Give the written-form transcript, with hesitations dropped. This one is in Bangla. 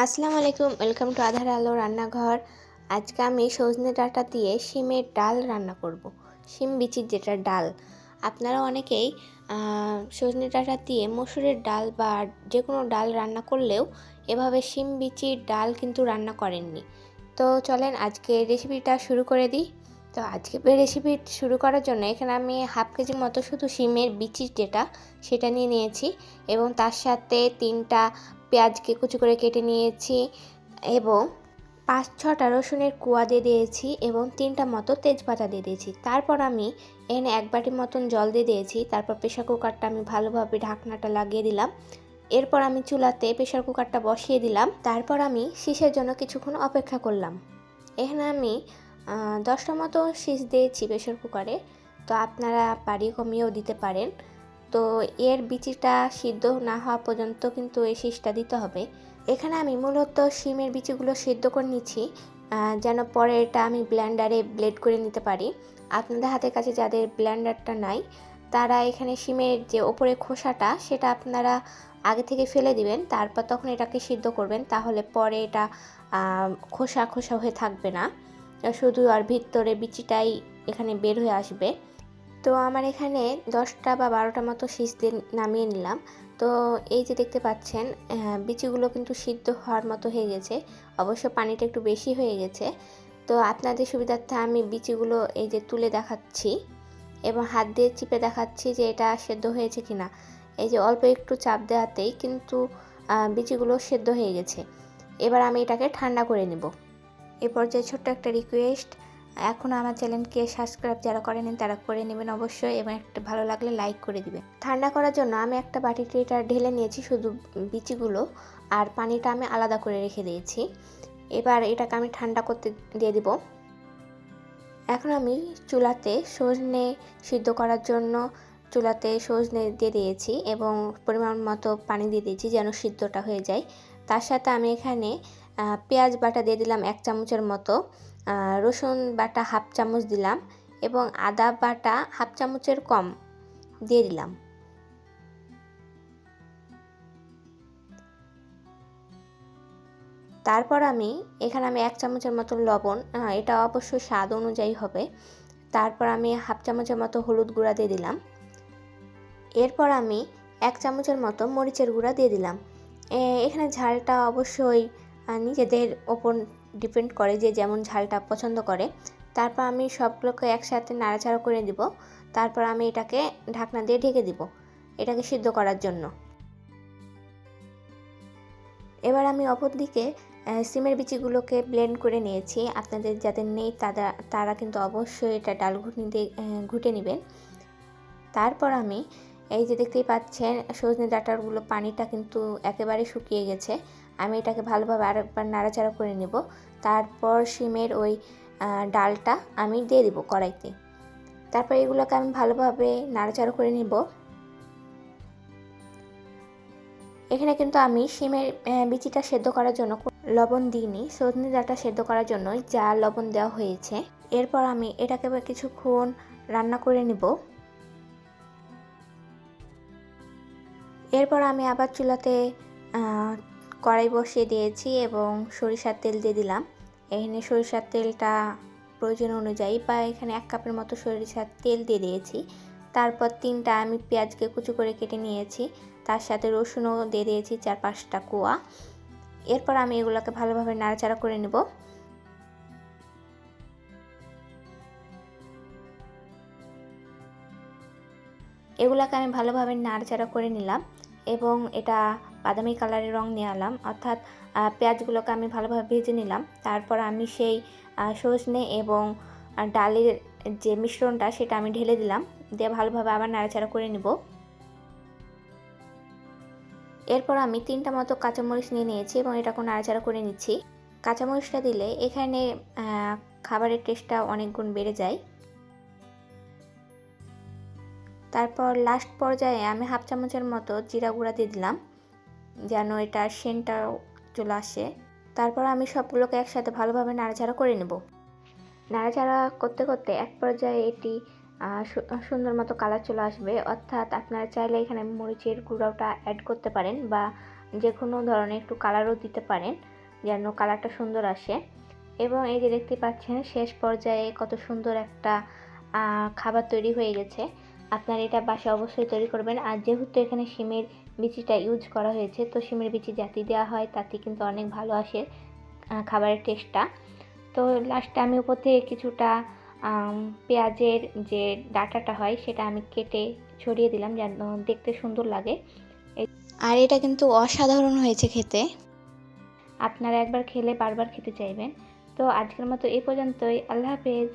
আসসালামু আলাইকুম, ওয়েলকাম টু আধার আলো রান্নাঘর। আজকে আমি সজনে ডাঁটা দিয়ে শিমের ডাল রান্না করব। শিম বিচির যেটা ডাল, আপনারা অনেকেই সজনে ডাঁটা দিয়ে মসুরের ডাল বা যে কোনো ডাল রান্না করলেও এভাবে শিম বিচির ডাল কিন্তু রান্না করেননি। তো চলেন আজকে রেসিপিটা শুরু করে দিই। তো আজকে রেসিপি শুরু করার জন্য এখানে আমি হাফ কেজি মতো শুধু শিমের বিচি যেটা সেটা নিয়ে নিয়েছি এবং তার সাথে 3টা পেঁয়াজকে কুচি করে কেটে নিয়েছি এবং 5-6টা রসুনের কোয়া দিয়ে দিয়েছি এবং 3টা মতো তেজপাতা দিয়ে দিয়েছি। তারপর আমি এখানে 1 বাটি মতন জল দিয়ে দিয়েছি। তারপর প্রেসার কুকারটা আমি ভালোভাবে ঢাকনাটা লাগিয়ে দিলাম। এরপর আমি চুলাতে প্রেসার কুকারটা বসিয়ে দিলাম। তারপর আমি শিসের জন্য কিছুক্ষণ অপেক্ষা করলাম। এখানে আমি 10টা মতো শিস দিয়েছি প্রেসার কুকারে। তো আপনারা বাড়িয়ে কমিয়েও দিতে পারেন। তো এর বিচিটা সিদ্ধ না হওয়া পর্যন্ত কিন্তু এই শিসটা দিতে হবে। এখানে আমি মূলত শিমের বিচিগুলো সিদ্ধ করে নিচ্ছি যেন পরে এটা আমি ব্লেন্ডারে ব্লেড করে নিতে পারি। আপনাদের হাতের কাছে যাদের ব্লেন্ডারটা নাই তারা এখানে শিমের যে ওপরে খোসাটা সেটা আপনারা আগে থেকে ফেলে দিবেন, তারপর তখন এটাকে সিদ্ধ করবেন, তাহলে পরে এটা খোসা খোসা হয়ে থাকবে না, শুধু আর ভিতরে বিচিটাই এখানে বের হয়ে আসবে। তো আমার এখানে 10টা বা 12টা মতো শিস দিয়ে নামিয়ে নিলাম। তো এই যে দেখতে পাচ্ছেন বিচিগুলো কিন্তু সিদ্ধ হওয়ার মতো হয়ে গেছে, অবশ্য পানিটা একটু বেশি হয়ে গেছে। তো আপনাদের সুবিধার্থে আমি বিচিগুলো এই যে তুলে দেখাচ্ছি এবং হাত দিয়ে চিপে দেখাচ্ছি যে এটা সেদ্ধ হয়েছে কিনা। এই যে অল্প একটু চাপ দেওয়াতেই কিন্তু বিচিগুলো সেদ্ধ হয়ে গেছে। এবার আমি এটাকে ঠান্ডা করে নেব। এ পর্যায়ে ছোট্ট একটা রিকোয়েস্ট, এখনও আমার চ্যানেলকে সাবস্ক্রাইব যারা করেনি তারা করে নেবেন অবশ্যই, এবং একটা ভালো লাগলে লাইক করে দিবেন। ঠান্ডা করার জন্য আমি একটা বাটিতে এটা ঢেলে নিয়েছি শুধু বিচিগুলো, আর পানিটা আমি আলাদা করে রেখে দিয়েছি। এবার এটাকে আমি ঠান্ডা করতে দিয়ে দিব। এখন আমি চুলাতে সজনে সিদ্ধ করার জন্য চুলাতে সজনে দিয়ে দিয়েছি এবং পরিমাণ মতো পানি দিয়ে দিয়েছি যেন সিদ্ধটা হয়ে যায়। তার সাথে আমি এখানে পেঁয়াজ বাটা দিয়ে দিলাম 1 চামচের মতো, রসুন বাটা হাফ চামচ দিলাম এবং আদা বাটা হাফ চামচের কম দিয়ে দিলাম। তারপর আমি এখানে 1 চামচের মতো লবণ, এটা অবশ্যই স্বাদ অনুযায়ী হবে। তারপর আমি হাফ চামচের মতো হলুদ গুঁড়া দিয়ে দিলাম। এরপর আমি 1 চামচের মতো মরিচের গুঁড়া দিয়ে দিলাম। এখানে ঝালটা অবশ্যই নিজেদের ওপর ডিপেন্ড করে যে যেমন ঝালটা পছন্দ করে। তারপর আমি সবগুলোকে একসাথে নাড়াচাড়া করে দিব। তারপর আমি এটাকে ঢাকনা দিয়ে ঢেকে দিব এটাকে সিদ্ধ করার জন্য। এবার আমি অপর দিকে সিমের বিচিগুলোকে ব্লেন্ড করে নিয়েছি। আপনাদের যাদের নেই তারা কিন্তু অবশ্যই এটা ডাল ঘুটনি দিয়ে ঘুটে নেবেন। তারপর আমি এই যে দেখতেই পাচ্ছেন সজনে ডাঁটাগুলো পানিটা কিন্তু একেবারে শুকিয়ে গেছে। আমি এটাকে ভালোভাবে আরেকবার নাড়াচাড়া করে নেব। তারপর শিমের ওই ডালটা আমি দিয়ে দিব কড়াইতে। তারপর এগুলোকে আমি ভালোভাবে নাড়াচাড়া করে নেব। এখানে কিন্তু আমি শিমের বিচিটা সেদ্ধ করার জন্য লবণ দিইনি, সজনে ডাঁটা সেদ্ধ করার জন্য যা লবণ দেওয়া হয়েছে। এরপর আমি এটাকে কিছুক্ষণ রান্না করে নেব। এরপর আমি আবার চুলাতে কড়াই বসিয়ে দিয়েছি এবং সরিষার তেল দিয়ে দিলাম। এখানে সরিষার তেলটা প্রয়োজন অনুযায়ী বা এখানে 1 কাপের মতো সরিষার তেল দিয়ে দিয়েছি। তারপর 3টা আমি পেঁয়াজকে কুচি করে কেটে নিয়েছি, তার সাথে রসুনও দিয়ে দিয়েছি 4-5টা কোয়া। এরপর আমি এগুলোকে ভালোভাবে নাড়াচাড়া করে নেব। এগুলোকে আমি ভালোভাবে নাড়াচাড়া করে নিলাম এবং এটা বাদামি কালারের রং নিয়ে এলাম, অর্থাৎ পেঁয়াজগুলোকে আমি ভালোভাবে ভেজে নিলাম। তারপর আমি সেই সজনে এবং ডালের যে মিশ্রণটা সেটা আমি ঢেলে দিলাম, দিয়ে ভালোভাবে আবার নাড়াচাড়া করে নেব। এরপর আমি 3টা মতো কাঁচামরিচ নিয়ে নিয়েছি এবং এটাকে নাড়াচাড়া করে নিচ্ছি। কাঁচামরিচটা দিলে এখানে খাবারের টেস্টটা অনেক গুণ বেড়ে যায়। তারপর লাস্ট পর্যায়ে আমি হাফ চামচের মতো জিরা গুঁড়া দিয়ে দিলাম যেন এটা সেন্টটাও চলে আসে। তারপর আমি সবগুলোকে একসাথে ভালোভাবে নাড়াচাড়া করে নেব। নাড়াচাড়া করতে করতে এক পর্যায়ে এটি সুন্দর মতো কালার চলে আসবে, অর্থাৎ আপনারা চাইলে এখানে মরিচের গুঁড়োটা অ্যাড করতে পারেন বা যে কোনো ধরনের একটু কালারও দিতে পারেন। যেন কালারটা সুন্দর আসে। এবং এই যে দেখতে পাচ্ছেন শেষ পর্যায়ে কত সুন্দর একটা খাবার তৈরি হয়ে গেছে। আপনারা এটা বাসায় অবশ্যই তৈরি করবেন। আর যেহেতু এখানে শিমের বিচিটা ইউজ করা হয়েছে, তো শিমের বিচি যাতে দেওয়া হয় তাতে কিন্তু অনেক ভালো আসে খাবারের টেস্টটা। তো লাস্টে আমি উপর থেকে কিছুটা পেঁয়াজের যে ডাঁটাটা হয় সেটা আমি কেটে ছড়িয়ে দিলাম যেন দেখতে সুন্দর লাগে। আর এটা কিন্তু অসাধারণ হয়েছে খেতে। আপনারা একবার খেলে বারবার খেতে চাইবেন। তো আজকের মতো এই পর্যন্তই। আল্লাহ হাফেজ।